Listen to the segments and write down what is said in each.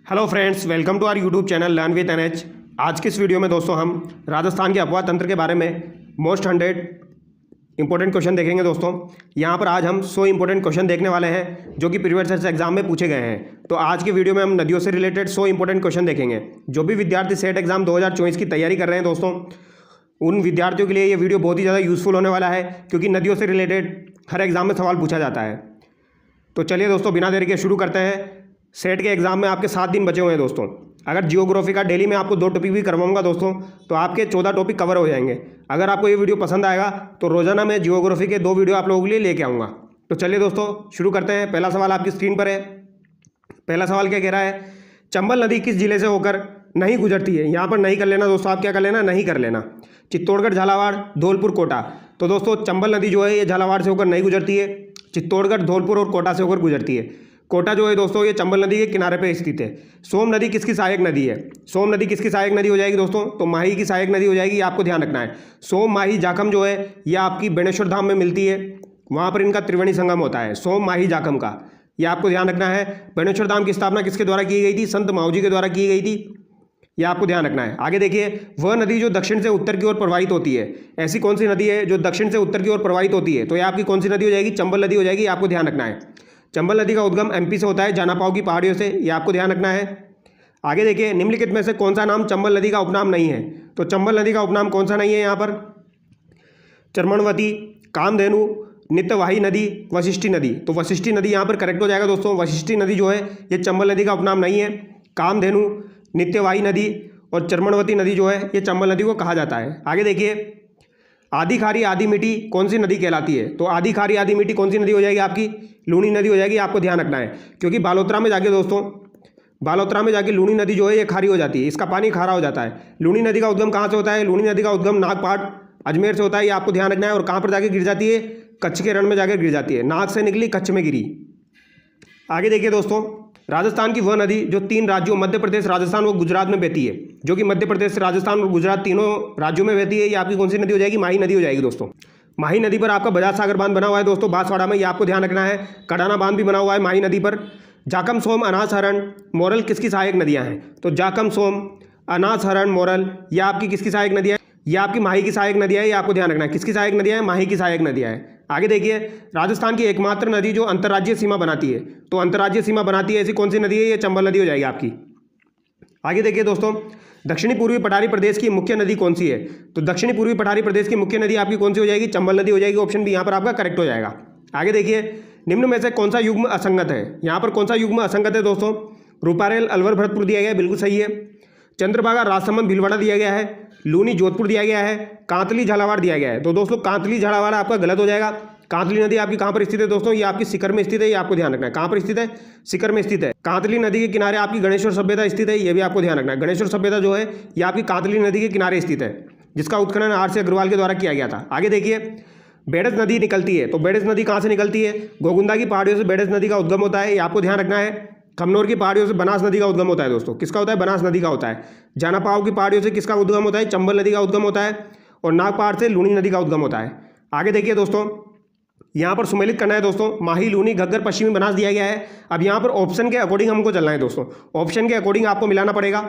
Hello friends, welcome to our YouTube channel learn with NH. आज की इस video में दोस्तों हम राजस्थान के अफवाह तंत्र के बारे में मोस्ट 100 इंपॉर्टेंट क्वेश्चन देखेंगे। दोस्तों यहाँ पर आज हम 100 इंपॉर्टेंट क्वेश्चन देखने वाले हैं जो कि प्रीवियस ईयर एग्जाम में पूछे गए हैं। तो आज की वीडियो में हम नदियों से रिलेटेड 100 इंपॉर्टेंट क्वेश्चन देखेंगे। जो भी विद्यार्थी सेट एग्जाम 2024 की तैयारी कर रहे हैं दोस्तों, उन विद्यार्थियों के लिए ये वीडियो बहुत ही ज़्यादा यूजफुल होने वाला है, क्योंकि नदियों से रिलेटेड हर एग्जाम में सवाल पूछा जाता है। तो चलिए दोस्तों, बिना देरी के शुरू करते हैं। सेट के एग्जाम में आपके 7 दिन बचे हुए हैं दोस्तों। अगर जियोग्राफी का डेली में आपको 2 टॉपिक भी करवाऊंगा दोस्तों, तो आपके 14 टॉपिक कवर हो जाएंगे। अगर आपको ये वीडियो पसंद आएगा तो रोजाना मैं जियोग्राफी के 2 वीडियो आप लोगों के लिए लेके आऊँगा। तो चलिए दोस्तों शुरू करते हैं। पहला सवाल आपकी स्क्रीन पर है। पहला सवाल क्या कह रहा है? चंबल नदी किस जिले से होकर नहीं गुजरती है? यहाँ पर नहीं कर लेना दोस्तों, आप क्या कर लेना, नहीं कर लेना। चित्तौड़गढ़, झालावाड़, धौलपुर, कोटा। तो दोस्तों चंबल नदी जो है ये झालावाड़ से होकर नहीं गुजरती है, चित्तौड़गढ़, धौलपुर और कोटा से होकर गुजरती है। कोटा जो है दोस्तों ये चंबल नदी के किनारे पे स्थित है। सोम नदी किसकी सहायक नदी है? सोम नदी किसकी सहायक नदी हो जाएगी दोस्तों? तो माही की सहायक नदी हो जाएगी। ये आपको ध्यान रखना है। सोम, माही, जाखम जो है ये आपकी बेणेश्वर धाम में मिलती है। वहाँ पर इनका त्रिवेणी संगम होता है, सोम, माही, जाखम का। ये आपको ध्यान रखना है। बेणेश्वर धाम की स्थापना किसके द्वारा की गई थी? संत माऊजी के द्वारा की गई थी। ये आपको ध्यान रखना है। आगे देखिए, वह नदी जो दक्षिण से उत्तर की ओर प्रवाहित होती है, ऐसी कौन सी नदी है जो दक्षिण से उत्तर की ओर प्रवाहित होती है? तो ये आपकी कौन सी नदी हो जाएगी? चंबल नदी हो जाएगी। आपको ध्यान रखना है। चंबल नदी का उद्गम एमपी से होता है, जानापाव की पहाड़ियों से। ये आपको ध्यान रखना है। आगे देखिए, निम्नलिखित में से कौन सा नाम चंबल नदी का उपनाम नहीं है? तो चंबल नदी का उपनाम कौन सा नहीं है यहाँ पर? चर्मणवती, कामधेनु, नित्यवाही नदी, वशिष्ठी नदी। तो वशिष्ठी नदी यहाँ पर करेक्ट हो जाएगा दोस्तों। वशिष्ठी नदी जो है ये चंबल नदी का उपनाम नहीं है। कामधेनु, नित्यवाही नदी और चर्मणवती नदी जो है ये चंबल नदी को कहा जाता है। आगे देखिए, आदि खारी आदि मिट्टी कौन सी नदी कहलाती है? तो आदि खारी आदि मिट्टी कौन सी नदी हो जाएगी? आपकी लूनी नदी हो जाएगी। आपको ध्यान रखना है, क्योंकि बालोतरा में जाके दोस्तों, बालोतरा में जाके लूनी नदी जो है ये खारी हो जाती है, इसका पानी खारा हो जाता है। लूनी नदी का उद्गम कहाँ से होता है? लूनी नदी का उद्गम नागपाट, अजमेर से होता है। ये आपको ध्यान रखना है। और कहाँ पर जाके गिर जाती है? कच्छ के रण में जाकर गिर जाती है। नाग से निकली, कच्छ में गिरी। आगे देखिए दोस्तों, राजस्थान की वह नदी जो 3 राज्यों मध्य प्रदेश, राजस्थान और गुजरात में बहती है, जो कि मध्य प्रदेश, राजस्थान और गुजरात तीनों राज्यों में बहती है, ये आपकी कौन सी नदी हो जाएगी? माही नदी हो जाएगी दोस्तों। माही नदी पर आपका बजाज सागर बांध बना हुआ है दोस्तों, बांसवाड़ा में। ये आपको ध्यान रखना है। कडाना बांध भी बना हुआ है माही नदी पर। जाकम, सोम, अनास, हरण, मोरल किसकी सहायक नदियाँ हैं? तो जाकम, सोम, अनास, हरण, मोरल ये आपकी किसकी सहायक नदियाँ हैं? ये आपकी माही की सहायक नदियाँ है। ये आपको ध्यान रखना है। किसकी सहायक नदियाँ हैं? माही की सहायक नदियाँ हैं। आगे देखिए, राजस्थान की एकमात्र नदी जो अंतर्राज्यीय सीमा बनाती है, तो अंतर्राज्यीय सीमा बनाती है ऐसी कौन सी नदी है? ये चंबल नदी हो जाएगी आपकी। आगे देखिए दोस्तों, दक्षिणी पूर्वी पठारी प्रदेश की मुख्य नदी कौन सी है? तो दक्षिणी पूर्वी पठारी प्रदेश की मुख्य नदी आपकी कौन सी हो जाएगी? चंबल नदी हो जाएगी। ऑप्शन बी यहाँ पर आपका करेक्ट हो जाएगा। आगे देखिए, निम्न में से कौन सा युग्म असंगत है? यहाँ पर कौन सा युग्म असंगत है दोस्तों? रूपारेल, अलवर, भरतपुर दिया गया है, बिल्कुल सही है। चंद्रभागा, राजसमंद, भीलवाड़ा दिया गया है। लूनी, जोधपुर दिया गया है। कांतली, झालावाड़ दिया गया है। तो दोस्तों कांतली, झालावाड़ आपका गलत हो जाएगा। कांतली नदी आपकी कहाँ पर स्थित है दोस्तों? ये आपकी सीकर में स्थित है। ये आपको ध्यान रखना है। कहाँ पर स्थित है? सीकर में स्थित है। कांतली नदी के किनारे आपकी गणेश्वर सभ्यता स्थित है। ये भी आपको ध्यान रखना है। गणेश्वर सभ्यता जो है ये आपकी कांतली नदी के किनारे स्थित है, जिसका उत्खनन आर.सी. अग्रवाल के द्वारा किया गया था। आगे देखिए, बेडस नदी निकलती है। तो बेडस नदी कहाँ से निकलती है? गोगुंदा की पहाड़ियों से बेडस नदी का उद्गम होता है। ये आपको ध्यान रखना है। खमनोर की पहाड़ियों से बनास नदी का उद्गम होता है दोस्तों। किसका होता है? बनास नदी का होता है। जानापाव की पहाड़ियों से किसका उद्गम होता है? चंबल नदी का उद्गम होता है। और नागपहाड़ से लूनी नदी का उद्गम होता है। आगे देखिए दोस्तों, यहाँ पर सुमेलित करना है दोस्तों। माही, लूनी, घग्गर, पश्चिमी बनास दिया गया है। अब यहाँ पर ऑप्शन के अकॉर्डिंग हमको चलना है दोस्तों। ऑप्शन के अकॉर्डिंग आपको मिलाना पड़ेगा,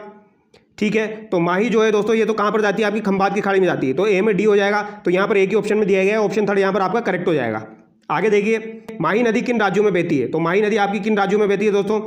ठीक है। तो माही जो है दोस्तों ये तो कहाँ पर जाती है? आपकी खंभात की खाड़ी में जाती है। तो ए में डी हो जाएगा। तो यहाँ पर एक ही ऑप्शन में दिया गया है। ऑप्शन 3 यहाँ पर आपका करेक्ट हो जाएगा। आगे देखिए, माही नदी किन राज्यों में बहती है? तो माही नदी आपकी किन राज्यों में बहती है दोस्तों?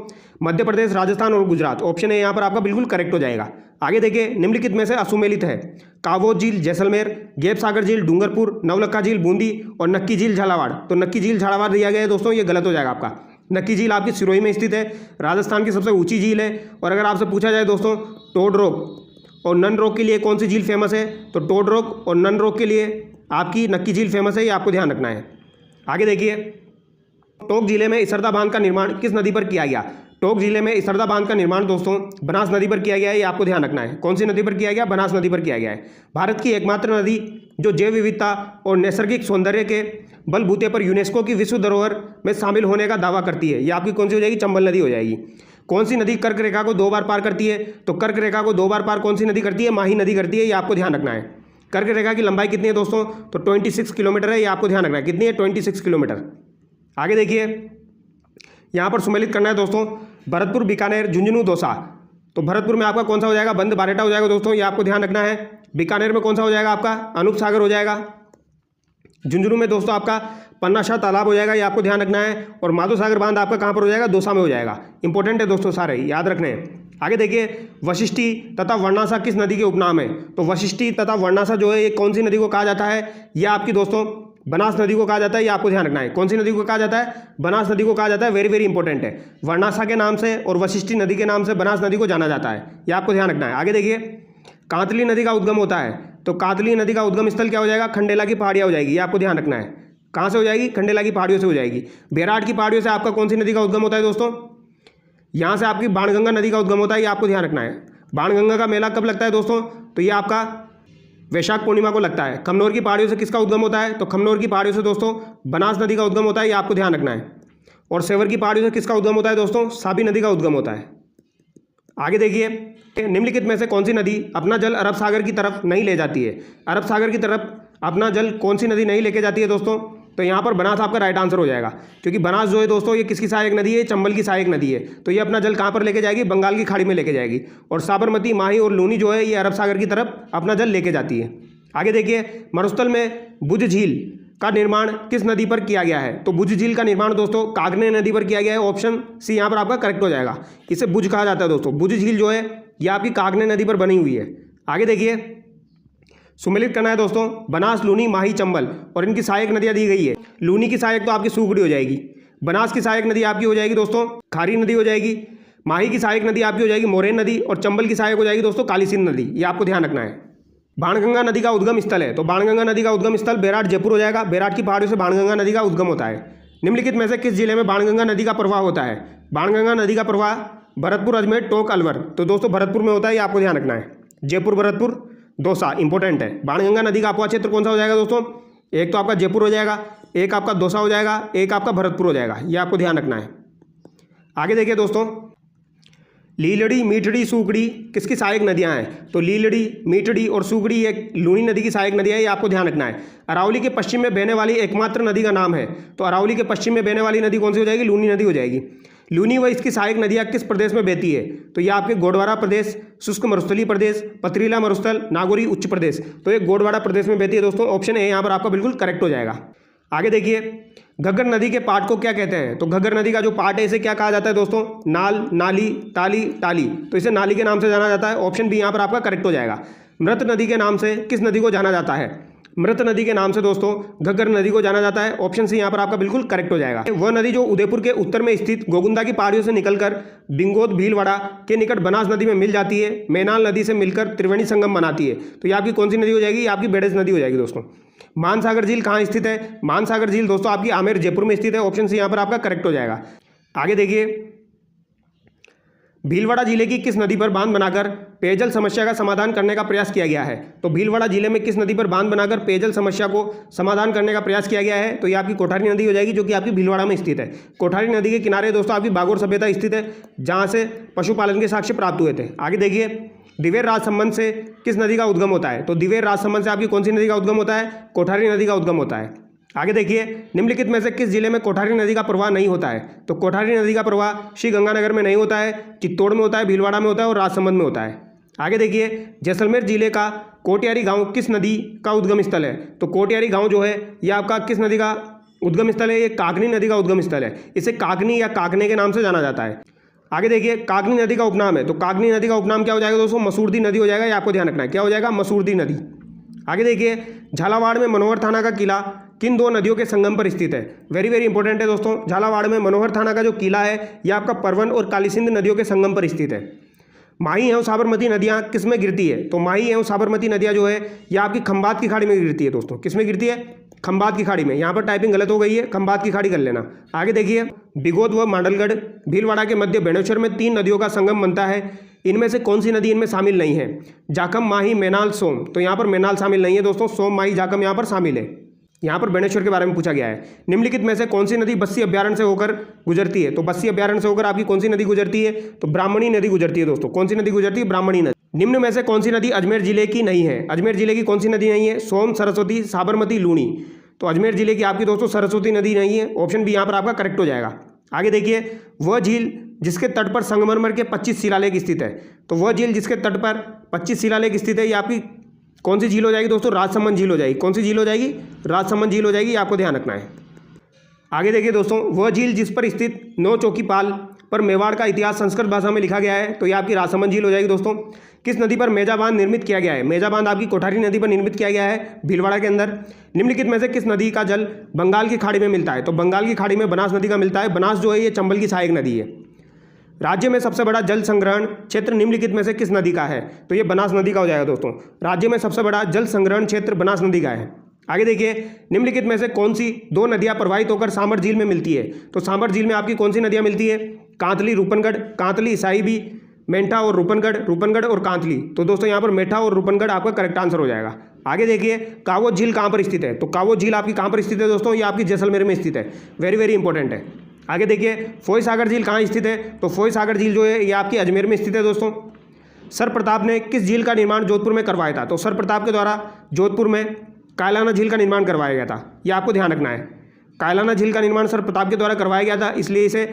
मध्य प्रदेश, राजस्थान और गुजरात। ऑप्शन ए यहाँ पर आपका बिल्कुल करेक्ट हो जाएगा। आगे देखिए, निम्नलिखित में से असुमेलित है। कावो झील, जैसलमेर, गेप सागर झील, डूंगरपुर, नवलखा झील, बूंदी और नक्की झील, झालावाड़। तो नक्की झील, झालावाड़ दिया गया है दोस्तों, ये गलत हो जाएगा आपका। नक्की झील आपकी सिरोही में स्थित है, राजस्थान की सबसे ऊंची झील है। और अगर आपसे पूछा जाए दोस्तों, टोड रॉक और नन रॉक के लिए कौन सी झील फेमस है? तो टोड रॉक और नन रॉक के लिए आपकी नक्की झील फेमस है। ये आपको ध्यान रखना है। आगे देखिए, टोंक जिले में इसरदा बांध का निर्माण किस नदी पर किया गया? टोंक जिले में इसरदा बांध का निर्माण दोस्तों बनास नदी पर किया गया है। ये आपको ध्यान रखना है। कौन सी नदी पर किया गया? बनास नदी पर किया गया है। भारत की एकमात्र नदी जो जैव विविधता और नैसर्गिक सौंदर्य के बलबूते पर यूनेस्को की विश्व धरोहर में शामिल होने का दावा करती है, ये आपकी कौन सी हो जाएगी? चंबल नदी हो जाएगी। कौन सी नदी कर्क रेखा को 2 बार पार करती है? तो कर्क रेखा को 2 बार पार कौन सी नदी करती है? माही नदी करती है। ये आपको ध्यान रखना है। कर्क रेखा की लंबाई कितनी है दोस्तों? तो 26 किलोमीटर है। ये आपको ध्यान रखना है। कितनी है? 26 किलोमीटर। आगे देखिए, यहाँ पर सुमेलित करना है दोस्तों। भरतपुर, बीकानेर, झुंझुनू, दौसा। तो भरतपुर में आपका कौन सा हो जाएगा? बंद बारेटा हो जाएगा दोस्तों, ये आपको ध्यान रखना है। बीकानेर में कौन सा हो जाएगा आपका? अनूप सागर हो जाएगा। झुंझुनू में दोस्तों आपका पन्नाशाह तालाब हो जाएगा, ये आपको ध्यान रखना है। और माधो सागर बांध आपका कहाँ पर हो जाएगा? दौसा में हो जाएगा। इंपॉर्टेंट है दोस्तों, सारे याद रखने हैं। आगे देखिए, वशिष्ठी तथा वर्णासा किस नदी के उपनाम है? तो वशिष्ठी तथा वर्णासा जो है ये कौन सी नदी को कहा जाता है? ये आपकी दोस्तों बनास नदी को कहा जाता है, ये आपको ध्यान रखना है। कौन सी नदी को कहा जाता है? बनास नदी को कहा जाता है। वेरी वेरी इंपॉर्टेंट है। वर्णासा के नाम से और वशिष्ठी नदी के नाम से बनास नदी को जाना जाता है, ये आपको ध्यान रखना है। आगे देखिए, कांतली नदी का उद्गम होता है, तो कांतली नदी का उद्गम स्थल क्या हो जाएगा? खंडेला की पहाड़ियाँ हो जाएगी, ये आपको ध्यान रखना है। कहाँ से हो जाएगी? खंडेला की पहाड़ियों से हो जाएगी। बेराट की पहाड़ियों से आपका कौन सी नदी का उद्गम होता है दोस्तों? यहाँ से आपकी बाणगंगा नदी का उद्गम होता है, ये आपको ध्यान रखना है। बाणगंगा का मेला कब लगता है दोस्तों? तो ये आपका वैशाख पूर्णिमा को लगता है। खमनोर की पहाड़ियों से किसका उद्गम होता है? तो खमनोर की पहाड़ियों से दोस्तों बनास नदी का उद्गम होता है, ये आपको ध्यान रखना है। और सेवर की पहाड़ियों से किसका उद्गम होता है दोस्तों? साबी नदी का उद्गम होता है। आगे देखिए, निम्नलिखित में से कौन सी नदी अपना जल अरब सागर की तरफ नहीं ले जाती है? अरब सागर की तरफ अपना जल कौन सी नदी नहीं लेके जाती है दोस्तों? तो यहाँ पर बनास आपका राइट आंसर हो जाएगा, क्योंकि बनास जो है दोस्तों ये किसकी सहायक नदी है? चंबल की सहायक नदी है। तो ये अपना जल कहाँ पर लेके जाएगी? बंगाल की खाड़ी में लेके जाएगी। और साबरमती, माही और लूनी जो है ये अरब सागर की तरफ अपना जल लेके जाती है। आगे देखिए, मरुस्थल में भुज झील का निर्माण किस नदी पर किया गया है? तो भुज झील का निर्माण दोस्तों कागने नदी पर किया गया है। ऑप्शन सी यहाँ पर आपका करेक्ट हो जाएगा। इसे भुज कहा जाता है दोस्तों। भुज झील जो है ये आपकी कागने नदी पर बनी हुई है। आगे देखिए, सुमेलित करना है दोस्तों बनास, लूनी, माही, चंबल और इनकी सहायक नदियाँ दी गई है। लूनी की सहायक तो आपकी सूगड़ी हो जाएगी। बनास की सहायक नदी आपकी हो जाएगी दोस्तों खारी नदी हो जाएगी। माही की सहायक नदी आपकी हो जाएगी मोरेन नदी। और चंबल की सहायक हो जाएगी दोस्तों काली सिंध नदी, ये आपको ध्यान रखना है। बाणगंगा नदी का उद्गम स्थल है, तो बाणगंगा नदी का उद्गम स्थल बेराट, जयपुर हो जाएगा। बेराट की पहाड़ियों से बाणगंगा नदी का उद्गम होता है। निम्नलिखित में से किस जिले में बाणगंगा नदी का प्रवाह होता है? बाणगंगा नदी का प्रवाह भरतपुर, अजमेर, टोंक, अलवर। तो दोस्तों भरतपुर में होता है, ये आपको ध्यान रखना है। जयपुर, भरतपुर, दौसा इंपॉर्टेंट है। बाणगंगा नदी का अपवाह क्षेत्र कौन सा हो जाएगा दोस्तों? एक तो आपका जयपुर हो जाएगा, एक आपका दौसा हो जाएगा, एक आपका भरतपुर हो जाएगा, ये आपको ध्यान रखना है। आगे देखिए दोस्तों, लीलड़ी, मीठड़ी, सूगड़ी किसकी सहायक नदियां हैं? तो लीलड़ी, मीठड़ी और सूगड़ी एक लूनी नदी की सहायक नदियां हैं, ये आपको ध्यान रखना है। अरावली के पश्चिम में बहने वाली एकमात्र नदी का नाम है, तो अरावली के पश्चिम में बहने वाली नदी कौन सी हो जाएगी? लूनी नदी हो जाएगी। लूनी व इसकी सहायक नदियां किस प्रदेश में बहती है? तो ये आपके गोडवारा प्रदेश, शुष्क मरुस्थलीय प्रदेश, पथरीला मरुस्थल, नागौरी उच्च प्रदेश। तो ये गोडवारा प्रदेश में बहती है दोस्तों। ऑप्शन ए यहाँ पर आपका बिल्कुल करेक्ट हो जाएगा। आगे देखिए, घग्गर नदी के पाट को क्या कहते हैं? तो घग्गर नदी का जो पाट है इसे क्या कहा जाता है दोस्तों? नाल, नाली, ताली, टाली। तो इसे नाली के नाम से जाना जाता है। ऑप्शन बी यहाँ पर आपका करेक्ट हो जाएगा। मृत नदी के नाम से किस नदी को जाना जाता है? मृत नदी के नाम से दोस्तों घग्गर नदी को जाना जाता है। ऑप्शन सी यहाँ पर आपका बिल्कुल करेक्ट हो जाएगा। वह नदी जो उदयपुर के उत्तर में स्थित गोगुंदा की पहाड़ियों से निकलकर बिंगोद, भीलवाड़ा के निकट बनास नदी में मिल जाती है, मैनाल नदी से मिलकर त्रिवेणी संगम बनाती है। तो ये आपकी कौन सी नदी हो जाएगी? आपकी बेड़ज नदी हो जाएगी दोस्तों। मानसागर झील कहाँ स्थित है? मानसागर झील दोस्तों आपकी आमेर, जयपुर में स्थित है। ऑप्शन सी यहाँ पर आपका करेक्ट हो जाएगा। आगे देखिए, भीलवाड़ा जिले की किस नदी पर बांध बनाकर पेयजल समस्या का समाधान करने का प्रयास किया गया है? तो भीलवाड़ा जिले में किस नदी पर बांध बनाकर पेयजल समस्या को समाधान करने का प्रयास किया गया है? तो ये आपकी कोठारी नदी हो जाएगी, जो कि आपकी भीलवाड़ा में स्थित है। कोठारी नदी के किनारे दोस्तों आपकी बागोर सभ्यता स्थित है, जहाँ से पशुपालन के साक्ष्य प्राप्त हुए थे। आगे देखिए, दिवेर राजसंबंध से किस नदी का उद्गम होता है? तो दिवेर राजसंबंध से आपकी कौन सी नदी का उद्गम होता है? कोठारी नदी का उद्गम होता है। आगे देखिए, निम्नलिखित में से किस जिले में कोठारी नदी का प्रवाह नहीं होता है? तो कोठारी नदी का प्रवाह श्री गंगानगर में नहीं होता है, चित्तौड़ में होता है, भीलवाड़ा में होता है और राजसमंद में होता है। आगे देखिए, जैसलमेर जिले का कोटियारी गांव किस नदी का उद्गम स्थल है? तो कोटियारी गांव जो है यह आपका किस नदी का उद्गम स्थल है? ये काकनी नदी का उद्गम स्थल है। इसे काकनी या काकने के नाम से जाना जाता है। आगे देखिए, काकनी नदी का उपनाम है, तो काकनी नदी का उपनाम क्या हो जाएगा दोस्तों? मसूरदी नदी हो जाएगा, ये आपको ध्यान रखना है। क्या हो जाएगा? मसूरदी नदी। आगे देखिए, झालावाड़ में मनोहर थाना का किला किन दो नदियों के संगम पर स्थित है? वेरी वेरी इंपॉर्टेंट है दोस्तों। झालावाड़ में मनोहर थाना का जो किला है यह आपका परवन और काली सिंध नदियों के संगम पर स्थित है। माही एवं साबरमती नदियाँ किस में गिरती है? तो माही एवं साबरमती नदियाँ जो है यह आपकी खंबात की खाड़ी में गिरती है दोस्तों। किस में गिरती है? खंबात की खाड़ी में। यहाँ पर टाइपिंग गलत हो गई है, खंबात की खाड़ी कर लेना। आगे देखिए, बिगोद व मांडलगढ़ भीलवाड़ा के मध्य बेणेश्वर में 3 नदियों का संगम बनता है। इनमें से कौन सी नदी इनमें शामिल नहीं है? जाखम, माही, मैनाल, सोम। तो यहाँ पर मैनाल शामिल नहीं है दोस्तों। सोम, माही, जाखम यहाँ पर शामिल है। यहाँ पर बेणेश्वर के बारे में पूछा गया है। निम्नलिखित में से कौन सी नदी बस्सी अभ्यारण्य से होकर गुजरती है? तो बस्सी अभ्यारण्य से होकर आपकी कौन सी नदी गुजरती है? तो ब्राह्मणी नदी गुजरती है दोस्तों। कौन सी नदी गुजरती है? ब्राह्मणी नदी। निम्न में से कौन सी नदी अजमेर जिले की नहीं है? अजमेर जिले की कौन सी नदी नहीं है? सोम, सरस्वती, साबरमती, लूनी। तो अजमेर जिले की आपकी दोस्तों सरस्वती नदी नहीं है। ऑप्शन बी यहाँ पर आपका करेक्ट हो जाएगा। आगे देखिए, वह झील जिसके तट पर संगमरमर के 25 शिलालेख स्थित है। तो वह झील जिसके तट पर 25 शिलालेख स्थित है, ये आपकी कौन सी झील हो जाएगी दोस्तों? राजसमंद झील हो जाएगी। कौन सी झील हो जाएगी? राजसमंद झील हो जाएगी, आपको ध्यान रखना है। आगे देखिए दोस्तों, वह झील जिस पर स्थित 9 चौकीपाल पर मेवाड़ का इतिहास संस्कृत भाषा में लिखा गया है, तो ये आपकी राजसमंद झील हो जाएगी दोस्तों। किस नदी पर मेजा बांध निर्मित किया गया है? मेजा बांध आपकी कोठारी नदी पर निर्मित किया गया है, भीलवाड़ा के अंदर। निम्नलिखित में से किस नदी का जल बंगाल की खाड़ी में मिलता है? तो बंगाल की खाड़ी में बनास नदी का मिलता है। बनास जो है ये चंबल की सहायक नदी है। राज्य में सबसे बड़ा जल संग्रहण क्षेत्र निम्नलिखित में से किस नदी का है? तो ये बनास नदी का हो जाएगा दोस्तों। राज्य में सबसे बड़ा जल संग्रहण क्षेत्र बनास नदी का है। आगे देखिए, निम्नलिखित में से कौन सी 2 नदियां प्रवाहित होकर सांबर झील में मिलती है? तो सांबर झील में आपकी कौन सी नदियां मिलती है? कांतली, रूपनगढ़, कांतली, साहिबी, मेंढा और रूपनगढ़ और कांतली। तो दोस्तों यहाँ पर मेंढा और रूपनगढ़ आपका करेक्ट आंसर हो जाएगा। आगे देखिए, कावोज झील कहाँ पर स्थित है? तो कावोज झील आपकी कहाँ पर स्थित है दोस्तों? ये आपकी जैसलमेर में स्थित है। वेरी वेरी इंपॉर्टेंट है। आगे देखिए, फोई सागर झील कहाँ स्थित है? तो फोई सागर झील जो है ये आपकी अजमेर में स्थित है दोस्तों। सर प्रताप ने किस झील का निर्माण जोधपुर में करवाया था? तो सर प्रताप के द्वारा जोधपुर में कायलाना झील का निर्माण करवाया गया था। यह आपको ध्यान रखना है। कायलाना झील का निर्माण सर प्रताप के द्वारा करवाया गया था, इसलिए इसे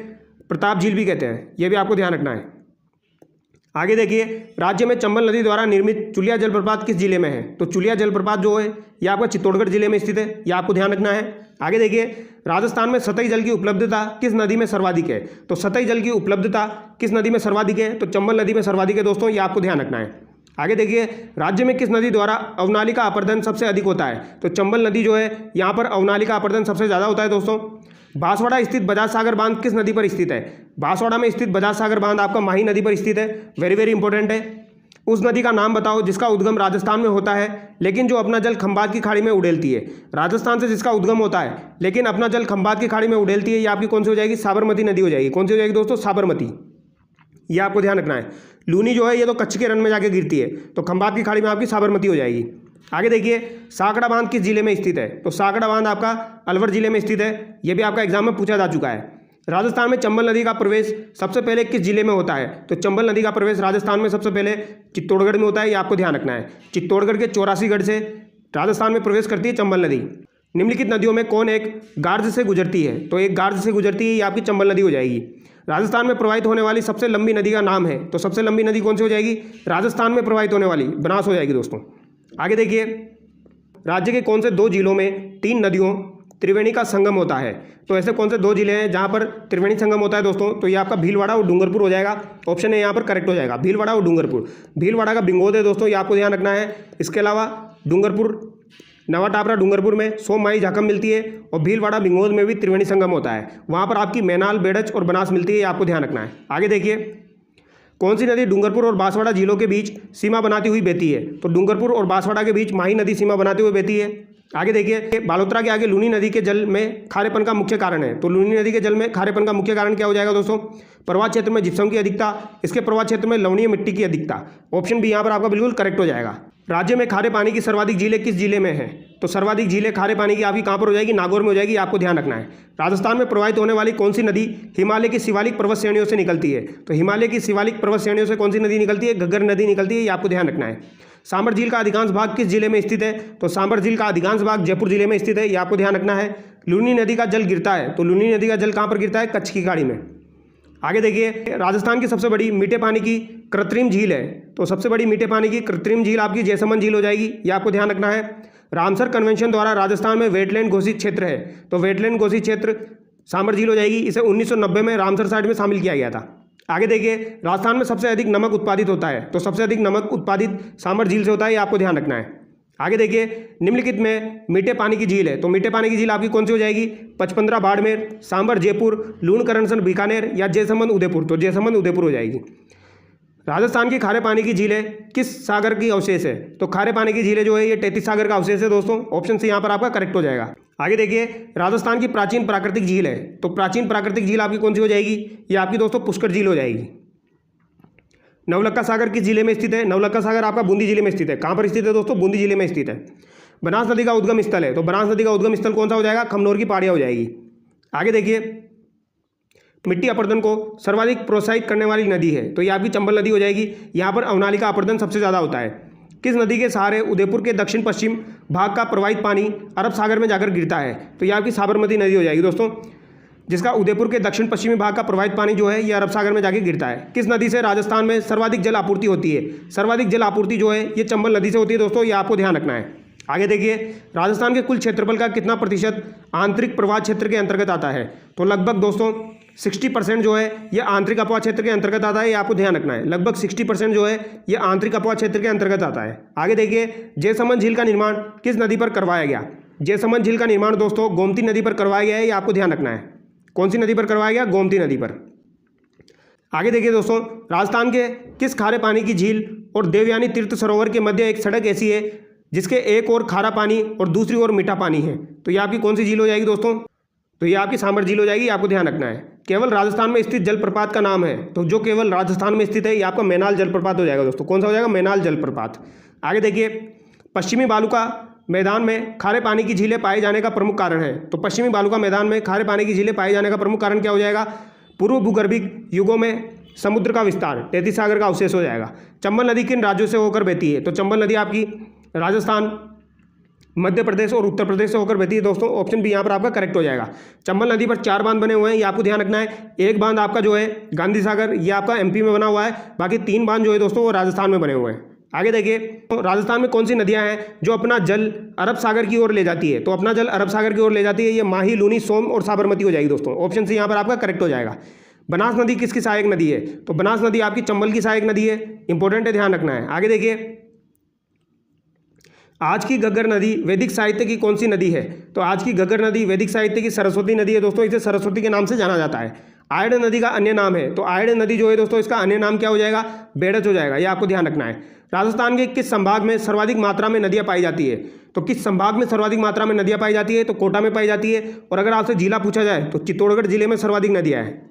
प्रताप झील भी कहते हैं। यह भी आपको ध्यान रखना है। आगे देखिए, राज्य में चंबल नदी द्वारा निर्मित चुलिया जलप्रपात किस जिले में है? तो चुलिया जलप्रपात जो है यह आपका चित्तौड़गढ़ जिले में स्थित है। यह आपको ध्यान रखना है। आगे देखिए, राजस्थान में सतही जल की उपलब्धता किस नदी में सर्वाधिक है? तो सतही जल की उपलब्धता किस नदी में सर्वाधिक है? तो चंबल नदी में सर्वाधिक है दोस्तों। यह आपको ध्यान रखना है। आगे देखिए, राज्य में किस नदी द्वारा अवनाली का अपरदन सबसे अधिक होता है? तो चंबल नदी जो है यहाँ पर अवनाली का अपरदन सबसे ज़्यादा होता है दोस्तों। बांसवाड़ा स्थित बजाज सागर बांध किस नदी पर स्थित है? बांसवाड़ा में स्थित बजाज सागर बांध आपका माही नदी पर स्थित है। वेरी वेरी इंपॉर्टेंट है। उस नदी का नाम बताओ जिसका उद्गम राजस्थान में होता है लेकिन जो अपना जल खंभात की खाड़ी में उड़ेलती है। राजस्थान से जिसका उद्गम होता है लेकिन अपना जल खंभात की खाड़ी में उड़ेलती है, ये आपकी कौन सी हो जाएगी? साबरमती नदी हो जाएगी। कौन सी हो जाएगी दोस्तों? साबरमती। ये आपको ध्यान रखना है। लूनी जो है ये तो कच्छ के रण में जाके गिरती है, तो खंभात की खाड़ी में आपकी साबरमती हो जाएगी। आगे देखिए, साकड़ा बांध किस जिले में स्थित है? तो साकड़ा बांध आपका अलवर जिले में स्थित है। यह भी आपका एग्जाम में पूछा जा चुका है। राजस्थान में चंबल नदी का प्रवेश सबसे पहले किस जिले में होता है? तो चंबल नदी का प्रवेश राजस्थान में सबसे पहले चित्तौड़गढ़ में होता है। ये आपको ध्यान रखना है। चित्तौड़गढ़ के 84 गढ़ से राजस्थान में प्रवेश करती है चंबल नदी। निम्नलिखित नदियों में कौन एक गार्ज से गुजरती है? तो एक गार्ज से गुजरती है, ये आपकी चंबल नदी हो जाएगी। राजस्थान में प्रवाहित होने वाली सबसे लंबी नदी का नाम है, तो सबसे लंबी नदी कौन सी हो जाएगी? राजस्थान में प्रवाहित होने वाली बनास हो जाएगी दोस्तों। आगे देखिए, राज्य के कौन से 2 जिलों में 3 नदियों त्रिवेणी का संगम होता है? तो ऐसे कौन से 2 जिले हैं जहां पर त्रिवेणी संगम होता है दोस्तों? तो ये आपका भीलवाड़ा और डूंगरपुर हो जाएगा। ऑप्शन है यहाँ पर करेक्ट हो जाएगा, भीलवाड़ा और डूंगरपुर। भीलवाड़ा का बिंगोद है दोस्तों, ये आपको ध्यान रखना है। इसके अलावा डूंगरपुर, नवा टापरा डूंगरपुर में सोममाई झाकम मिलती है और भीलवाड़ा बिंगोद में भी त्रिवेणी संगम होता है। वहाँ पर आपकी मैनाल, बेड़च और बनास मिलती है, ये आपको ध्यान रखना है। आगे देखिए, कौन सी नदी डूंगरपुर और बांसवाड़ा झीलों के बीच सीमा बनाती हुई बहती है? तो डूंगरपुर और बांसवाड़ा के बीच माही नदी सीमा बनाते हुए बहती है। आगे देखिए, बालोतरा के आगे लूनी नदी के जल में खारेपन का मुख्य कारण है। तो लूनी नदी के जल में खारेपन का मुख्य कारण क्या हो जाएगा दोस्तों? प्रवाह क्षेत्र में जिप्सम की अधिकता, इसके प्रवाह क्षेत्र में लवणीय मिट्टी की अधिकता। ऑप्शन बी यहाँ पर आपका बिल्कुल करेक्ट हो जाएगा। राज्य में खारे पानी की सर्वाधिक झीलें किस जिले में है? तो सर्वाधिक झीलें खारे पानी की आपकी कहाँ पर हो जाएगी? नागौर में हो जाएगी। आपको ध्यान रखना है। राजस्थान में प्रवाहित होने वाली कौन सी नदी हिमालय की शिवालिक पर्वत श्रेणियों से निकलती है? तो हिमालय की शिवालिक पर्वत श्रेणियों से कौन सी नदी निकलती है? घग्गर नदी निकलती है। ये आपको ध्यान रखना है। सांबर झील का अधिकांश भाग किस जिले में स्थित है? तो सांबर झील का अधिकांश भाग जयपुर जिले में स्थित है। ये आपको ध्यान रखना है। लूनी नदी का जल गिरता है, तो लूनी नदी का जल कहाँ पर गिरता है? कच्छ की खाड़ी में। आगे देखिए, राजस्थान की सबसे बड़ी मीठे पानी की कृत्रिम झील है। तो सबसे बड़ी मीठे पानी की कृत्रिम झील आपकी जैसमंद झील हो जाएगी। ये आपको ध्यान रखना है। रामसर कन्वेंशन द्वारा राजस्थान में वेटलैंड घोषित क्षेत्र है, तो वेटलैंड घोषित क्षेत्र सांबर झील हो जाएगी। इसे 1990 में रामसर साइट में शामिल किया गया था। आगे देखिए, राजस्थान में सबसे अधिक नमक उत्पादित होता है, तो सबसे अधिक नमक उत्पादित सांबर झील से होता है। ये आपको ध्यान रखना है। आगे देखिए, निम्नलिखित में मीठे पानी की झील है, तो मीठे पानी की झील आपकी कौन सी हो जाएगी? 55 बाड़मेर, सांबर जयपुर, लूण करणसन बीकानेर या जयसमंद उदयपुर। तो जयसमंद उदयपुर हो जाएगी। राजस्थान की खारे पानी की झीलें किस सागर की अवशेष है? तो खारे पानी की झीलें जो है ये तैतीस सागर का अवशेष है दोस्तों। ऑप्शन से यहाँ पर आपका करेक्ट हो जाएगा। आगे देखिए, राजस्थान की प्राचीन प्राकृतिक झील है, तो प्राचीन प्राकृतिक झील आपकी कौन सी हो जाएगी? ये आपकी दोस्तों पुष्कर झील हो जाएगी। नवलखा सागर किस जिले में स्थित है? नवलखा सागर आपका बूंदी जिले में स्थित है। कहाँ पर स्थित है दोस्तों? बूंदी जिले में स्थित है। बनास नदी का उद्गम स्थल है, तो बनास नदी का उद्गम स्थल कौन सा हो जाएगा? खमनोर की पहाड़ियाँ हो जाएगी। आगे देखिए, मिट्टी अपरदन को सर्वाधिक प्रोत्साहित करने वाली नदी है, तो ये आपकी चंबल नदी हो जाएगी। यहाँ पर अवनाली का अपरदन सबसे ज़्यादा होता है। किस नदी के सहारे उदयपुर के दक्षिण पश्चिम भाग का प्रवाहित पानी अरब सागर में जाकर गिरता है? तो ये आपकी साबरमती नदी हो जाएगी दोस्तों। जिसका उदयपुर के दक्षिण पश्चिमी भाग का प्रवाहित पानी जो है ये अरब सागर में जाके गिरता है। किस नदी से राजस्थान में सर्वाधिक जल आपूर्ति होती है? सर्वाधिक जल आपूर्ति जो है ये चंबल नदी से होती है दोस्तों, ये आपको ध्यान रखना है। आगे देखिए, राजस्थान के कुल क्षेत्रफल का कितना प्रतिशत आंतरिक प्रवाह क्षेत्र के अंतर्गत आता है? तो लगभग दोस्तों 60% जो है ये आंतरिक अपवाह क्षेत्र के अंतर्गत आता है, ये आपको ध्यान रखना है। लगभग 60% जो है ये आंतरिक अपवाह क्षेत्र के अंतर्गत आता है। आगे देखिए, जयसमंद झील का निर्माण किस नदी पर करवाया गया? जयसमंद झील का निर्माण दोस्तों गोमती नदी पर करवाया गया है, ये आपको ध्यान रखना है। कौन सी नदी पर करवाया गया? गोमती नदी पर। आगे देखिए दोस्तों, राजस्थान के किस खारे पानी की झील और देवयानी तीर्थ सरोवर के मध्य एक सड़क ऐसी है जिसके एक ओर खारा पानी और दूसरी ओर मीठा पानी है? तो ये आपकी कौन सी झील हो जाएगी दोस्तों? तो ये आपकी सांबर झील हो जाएगी, आपको ध्यान रखना है। केवल राजस्थान में स्थित जलप्रपात का नाम है, तो जो केवल राजस्थान में स्थित है ये आपका मैनाल जलप्रपात हो जाएगा दोस्तों। कौन सा हो जाएगा? मैनाल जलप्रपात। आगे देखिए, पश्चिमी बालुका मैदान में खारे पानी की झीलें पाए जाने का प्रमुख कारण है। तो पश्चिमी बालुका मैदान में खारे पानी की झीलें पाए जाने का प्रमुख कारण क्या हो जाएगा? पूर्व भूगर्भिक युगों में समुद्र का विस्तार, तैतीस सागर का अवशेष हो जाएगा। चंबल नदी किन राज्यों से होकर बहती है? तो चंबल नदी आपकी राजस्थान, मध्य प्रदेश और उत्तर प्रदेश से होकर बहती है दोस्तों। ऑप्शन बी यहाँ पर आपका करेक्ट हो जाएगा। चंबल नदी पर 4 बांध बने हुए हैं, ये आपको ध्यान रखना है। एक बांध आपका जो है गांधी सागर, ये आपका एमपी में बना हुआ है। बाकी 3 बांध जो है दोस्तों वो राजस्थान में बने हुए हैं। आगे देखिए, तो राजस्थान में कौन सी नदियां हैं जो अपना जल अरब सागर की ओर ले जाती है? तो अपना जल अरब सागर की ओर ले जाती है, ये माही, लूनी, सोम और साबरमती हो जाएगी दोस्तों। ऑप्शन सी यहाँ पर आपका करेक्ट हो जाएगा। बनास नदी किसकी सहायक नदी है? तो बनास नदी आपकी चंबल की सहायक नदी है, इंपॉर्टेंट है, ध्यान रखना है। आगे देखिए, आज की घग्गर नदी वैदिक साहित्य की कौन सी नदी है? तो आज की घग्गर नदी वैदिक साहित्य की सरस्वती नदी है दोस्तों, इसे सरस्वती के नाम से जाना जाता है। आयड नदी का अन्य नाम है, तो आयड नदी जो है दोस्तों इसका अन्य नाम क्या हो जाएगा? बेड़च हो जाएगा, ये आपको ध्यान रखना है। राजस्थान के किस संभाग में सर्वाधिक मात्रा में नदियां पाई जाती है? तो किस संभाग में सर्वाधिक मात्रा में नदियां पाई जाती है? तो कोटा में पाई जाती है। और अगर आपसे जिला पूछा जाए तो चित्तौड़गढ़ जिले में सर्वाधिक नदियां हैं।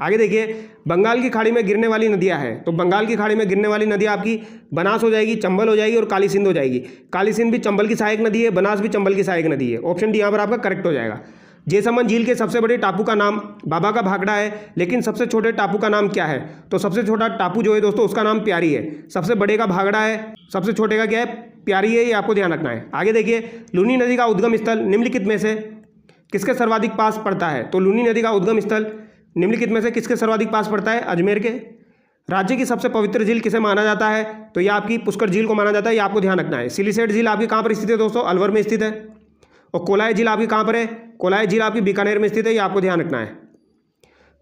आगे देखिए, बंगाल की खाड़ी में गिरने वाली नदियां हैं, तो बंगाल की खाड़ी में गिरने वाली नदियां आपकी बनास हो जाएगी, चंबल हो जाएगी और काली सिंध हो जाएगी। काली सिंध भी चंबल की सहायक नदी है, बनास भी चंबल की सहायक नदी है। ऑप्शन डी यहाँ पर आपका करेक्ट हो जाएगा। जयसमंद झील के सबसे बड़े टापू का नाम बाबा का भाखड़ा है, लेकिन सबसे छोटे टापू का नाम क्या है? तो सबसे छोटा टापू जो है दोस्तों उसका नाम प्यारी है, सबसे बड़े का भाखड़ा है, सबसे छोटे का क्या है? प्यारी है, ये आपको ध्यान रखना है। आगे देखिए, लूनी नदी का उद्गम स्थल निम्नलिखित में से किसके सर्वाधिक पास पड़ता है? तो लूनी नदी का उद्गम स्थल निम्नलिखित में से किसके सर्वाधिक पास पड़ता है? अजमेर के। राज्य की सबसे पवित्र झील किसे माना जाता है? तो ये आपकी पुष्कर झील को माना जाता है, ये आपको ध्यान रखना है। सिलीसेट झील आपकी कहाँ पर स्थित है दोस्तों? अलवर में स्थित है। और कोलाय झील आपकी कहाँ पर है? कोलाय झील आपकी बीकानेर में स्थित है, ये आपको ध्यान रखना है।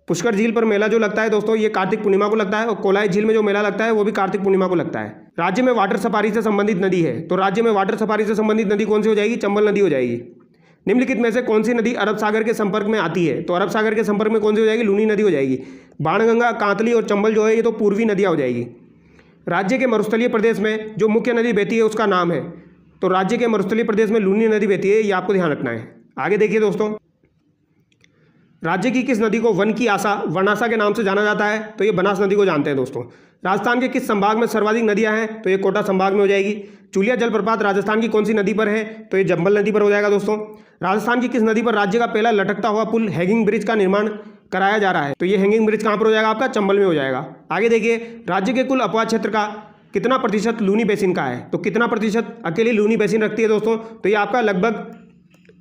पुष्कर झील पर मेला जो लगता है दोस्तों ये कार्तिक पूर्णिमा को लगता है, और कोलाय झील में जो मेला लगता है वो भी कार्तिक पूर्णिमा को लगता है। राज्य में वाटर सफारी से संबंधित नदी है, तो राज्य में वाटर सफारी से संबंधित नदी कौन सी हो जाएगी? चंबल नदी हो जाएगी। निम्नलिखित में से कौन सी नदी अरब सागर के संपर्क में आती है? तो अरब सागर के संपर्क में कौन सी हो जाएगी? लूनी नदी हो जाएगी। बाणगंगा, कांतली और चंबल जो है ये तो पूर्वी नदियाँ हो जाएगी। राज्य के मरुस्थलीय प्रदेश में जो मुख्य नदी बहती है उसका नाम है, तो राज्य के मरुस्थलीय प्रदेश में लूनी नदी बहती है, ये आपको ध्यान रखना है। आगे देखिए दोस्तों, राज्य की किस नदी को वन की आशा, वर्णाशा के नाम से जाना जाता है? तो ये बनास नदी को जानते हैं दोस्तों। राजस्थान के किस संभाग में सर्वाधिक नदियां हैं? तो ये कोटा संभाग में हो जाएगी। चुलिया जलप्रपात राजस्थान की कौन सी नदी पर है? तो ये चंबल नदी पर हो जाएगा दोस्तों। राजस्थान की किस नदी पर राज्य का पहला लटकता हुआ पुल हैंगिंग ब्रिज का निर्माण कराया जा रहा है? तो ये हैंगिंग ब्रिज कहाँ पर हो जाएगा? आपका चंबल में हो जाएगा। आगे देखिए, राज्य के कुल अपवाह क्षेत्र का कितना प्रतिशत लूनी बेसिन का है? तो कितना प्रतिशत अकेली लूनी बेसिन रखती है दोस्तों? तो ये आपका लगभग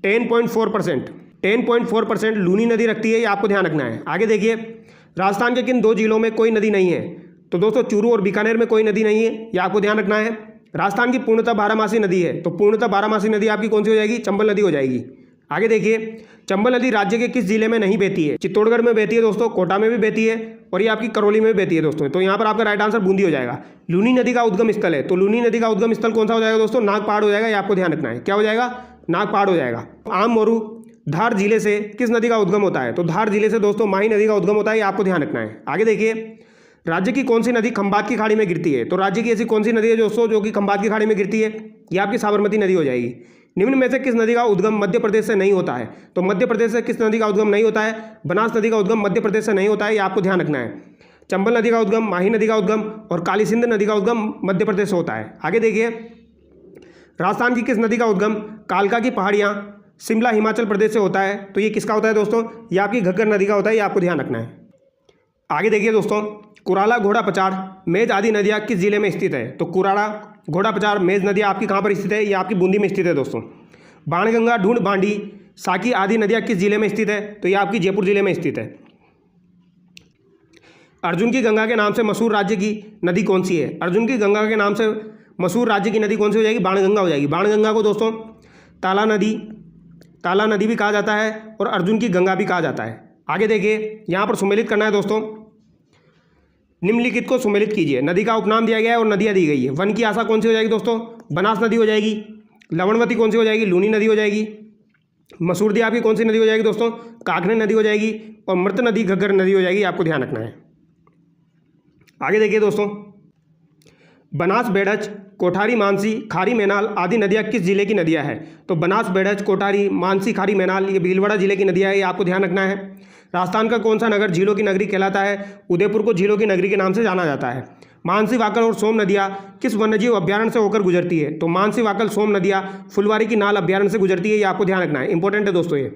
10.4% लूनी नदी रखती है, ये आपको ध्यान रखना है। आगे देखिए, राजस्थान के किन 2 जिलों में कोई नदी नहीं है? तो दोस्तों चूरू और बीकानेर में कोई नदी नहीं है, ये आपको ध्यान रखना है। राजस्थान की पूर्णतः बारहमासी नदी है, तो पूर्णतः बारहमासी नदी आपकी कौन सी हो जाएगी? चंबल नदी हो जाएगी। आगे देखिए, चंबल नदी राज्य के किस जिले में नहीं बहती है? चित्तौड़गढ़ में बहती है दोस्तों, कोटा में भी बहती है और ये आपकी करौली में भी बहती है दोस्तों। तो यहाँ पर आपका राइट आंसर बूंदी हो जाएगा। लूनी नदी का उद्गम स्थल है, तो लूनी नदी का उद्गम स्थल कौन सा हो जाएगा दोस्तों? नागपहाड़ हो जाएगा, ये आपको ध्यान रखना है। क्या हो जाएगा? नागपहाड़ हो जाएगा। आम मोरू धार जिले से किस नदी का उद्गम होता है? तो धार जिले से दोस्तों माही नदी का उद्गम होता है, ये आपको ध्यान रखना है। आगे देखिए, राज्य की कौन सी नदी खंबात की खाड़ी में गिरती है? तो राज्य की ऐसी कौन सी नदी है दोस्तों जो कि खंबात की खाड़ी में गिरती है? ये आपकी साबरमती नदी हो जाएगी। निम्न में से किस नदी का उद्गम मध्य प्रदेश से नहीं होता है? तो मध्य प्रदेश से किस नदी का उद्गम नहीं होता है? बनास नदी का उद्गम मध्य प्रदेश से नहीं होता है, ये आपको ध्यान रखना है। चंबल नदी का उद्गम, माही नदी का उद्गम और काली सिंध नदी का उद्गम मध्य प्रदेश से होता है। आगे देखिए, राजस्थान की किस नदी का उद्गम कालका की पहाड़ियाँ शिमला हिमाचल प्रदेश से होता है? तो ये किसका होता है दोस्तों? ये आपकी घग्गर नदी का होता है, ये आपको ध्यान रखना है। आगे देखिए दोस्तों, कुराला, घोड़ा पचाड़, मेज आदि नदियाँ किस जिले में स्थित है? तो कुराला, घोड़ा पचाड़, मेज नदियाँ आपकी कहाँ पर स्थित है? ये आपकी बूंदी में स्थित है दोस्तों। बाणगंगा, ढूंढ, बांडी, साकी आदि नदियाँ किस जिले में स्थित है? तो ये आपकी जयपुर जिले में स्थित है। अर्जुन की गंगा के नाम से मशहूर राज्य की नदी कौन सी है? अर्जुन की गंगा के नाम से मशहूर राज्य की नदी कौन सी हो जाएगी? बाणगंगा हो जाएगी। बाणगंगा को दोस्तों ताला नदी भी कहा जाता है और अर्जुन की गंगा भी कहा जाता है। आगे देखिए, यहाँ पर सुमेलित करना है दोस्तों। निम्नलिखित को सुमेलित कीजिए। नदी का उपनाम दिया गया है और नदियाँ दी गई है। वन की आशा कौन सी हो जाएगी दोस्तों? बनास नदी हो जाएगी। लवणवती कौन सी हो जाएगी? लूनी नदी हो जाएगी। मसूरदी आपकी कौन सी नदी हो जाएगी दोस्तों? काकने नदी हो जाएगी। और मृत नदी घग्गर नदी हो जाएगी। आपको ध्यान रखना है। आगे देखिए दोस्तों, बनास, बेड़च, कोठारी, मानसी, खारी, मैनाल आदि नदियाँ किस जिले की नदियाँ हैं? तो बनास, बेड़च, कोठारी, मानसी, खारी, मैनाल ये भीलवाड़ा जिले की नदियाँ हैं। ये आपको ध्यान रखना है। राजस्थान का कौन सा नगर झीलों की नगरी कहलाता है? उदयपुर को झीलों की नगरी के नाम से जाना जाता है। मानसी, वाकल और सोम नदियाँ किस वन्यजीव अभ्यारण्य से होकर गुजरती है? तो मानसी, वाकल, सोम नदियाँ फुलवारी की नाल अभ्यारण्य से गुजरती है। ये आपको ध्यान रखना है, इंपॉर्टेंट है दोस्तों। ये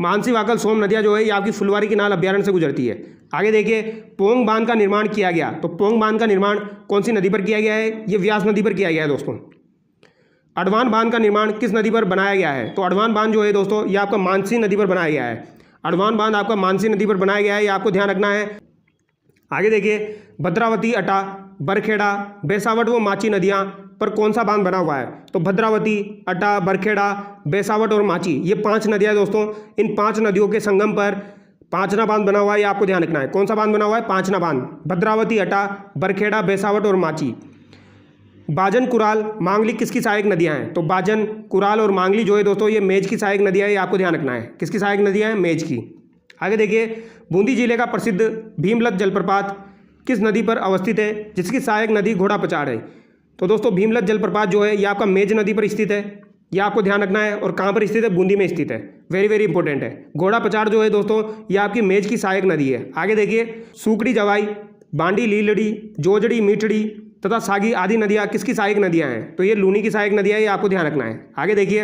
मानसी, वाकल, सोम नदियाँ जो है ये आपकी फुलवारी की नाल अभ्यारण्य से गुजरती है। आगे देखिए, पोंग बांध का निर्माण किया गया। तो पोंग बांध का निर्माण कौन सी नदी पर किया गया है? ये व्यास नदी पर किया गया है दोस्तों। अडवान बांध का निर्माण किस नदी पर बनाया गया है? तो अडवान बांध जो है दोस्तों ये आपका मानसी नदी पर बनाया गया है। अडवान बांध आपका मानसी नदी पर बनाया गया है। ये आपको ध्यान रखना है। आगे देखिए, भद्रावती, अटा, बरखेड़ा, बेसावट व माची नदियाँ पर कौन सा बांध बना हुआ है? तो भद्रावती, अटा, बरखेड़ा, बेसावट और माची ये 5 नदियाँ दोस्तों। इन 5 नदियों के संगम पर पांचना बांध बना हुआ है। ये आपको ध्यान रखना है। कौन सा बांध बना हुआ है? पांचना बांध। भद्रावती, अटा, बरखेड़ा, बेसावट और माची। बाजन, कुराल, मांगली किसकी सहायक नदियां हैं? तो बाजन, कुराल और मांगली जो है दोस्तों ये मेज की सहायक नदियां हैं। ये आपको ध्यान रखना है। किसकी सहायक नदियां हैं? मेज की। आगे देखिए, बूंदी जिले का प्रसिद्ध भीमलत जलप्रपात किस नदी पर अवस्थित है जिसकी सहायक नदी घोड़ा पचाड़ है? तो दोस्तों भीमलत जलप्रपात जो है ये आपका मेज नदी पर स्थित है। ये आपको ध्यान रखना है। और कहाँ पर स्थित है? बूंदी में स्थित है। वेरी वेरी इंपॉर्टेंट है। घोड़ा पचाड़ जो है दोस्तों ये आपकी मेज की सहायक नदी है। आगे देखिए, सूकड़ी, जवाई, बांडी, लीलड़ी, जोजड़ी, मीठड़ी तथा सागी आदि नदियाँ किसकी सहायक नदियाँ हैं? तो ये लूनी की सहायक नदियाँ है। ये आपको ध्यान रखना है। आगे देखिए,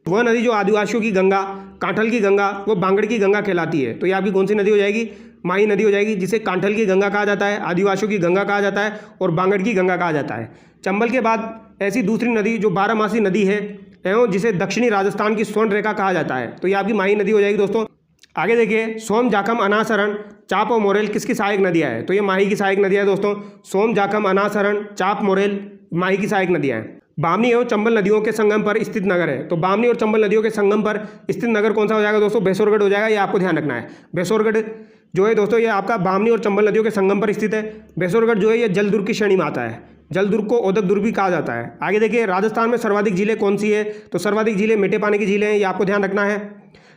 वह नदी जो आदिवासियों की गंगा, कांठल की गंगा व बांगड़ की गंगा कहलाती है। तो ये आपकी कौन सी नदी हो जाएगी? माही नदी हो जाएगी, जिसे कांठल की गंगा कहा जाता है, आदिवासियों की गंगा कहा जाता है और बांगड़ की गंगा कहा जाता है। चंबल के बाद ऐसी दूसरी नदी जो 12मासी नदी है एवं जिसे दक्षिणी राजस्थान की स्वर्ण रेखा कहा जाता है। तो ये आपकी माही नदी हो जाएगी दोस्तों। आगे देखिए, सोम, जाखम, अनासरण, चाप और मोरेल किसकी सहायक नदियाँ हैं? तो ये माही की सहायक नदियाँ है दोस्तों। सोम, जाखम, अनासरण, चाप, मोरेल माही की सहायक नदियाँ हैं। बामनी एवं चंबल नदियों के संगम पर स्थित नगर है। तो बामनी और चंबल नदियों के संगम पर स्थित नगर कौन सा हो जाएगा दोस्तों? बेसोरगढ़ हो जाएगा। ये आपको ध्यान रखना है। बेसोरगढ़ जो है दोस्तों ये आपका बामनी और चंबल नदियों के संगम पर स्थित है। बेसोरगढ़ जो है ये जलदुर्ग की श्रेणी में आता है। जलदुर्ग को ओदक दुर्ग भी कहा जाता है। आगे देखिए, राजस्थान में सर्वाधिक झीलें कौन सी है? तो सर्वाधिक झीलें मीठे पानी की झीलें हैं। ये आपको ध्यान रखना है।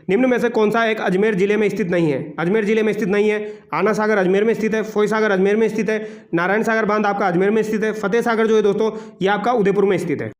निम्न में से कौन सा एक अजमेर जिले में स्थित नहीं है? अजमेर जिले में स्थित नहीं है। आना सागर अजमेर में स्थित है। फोई सागर अजमेर में स्थित है। नारायण सागर बांध आपका अजमेर में स्थित है। फतेह सागर जो है दोस्तों ये आपका उदयपुर में स्थित है।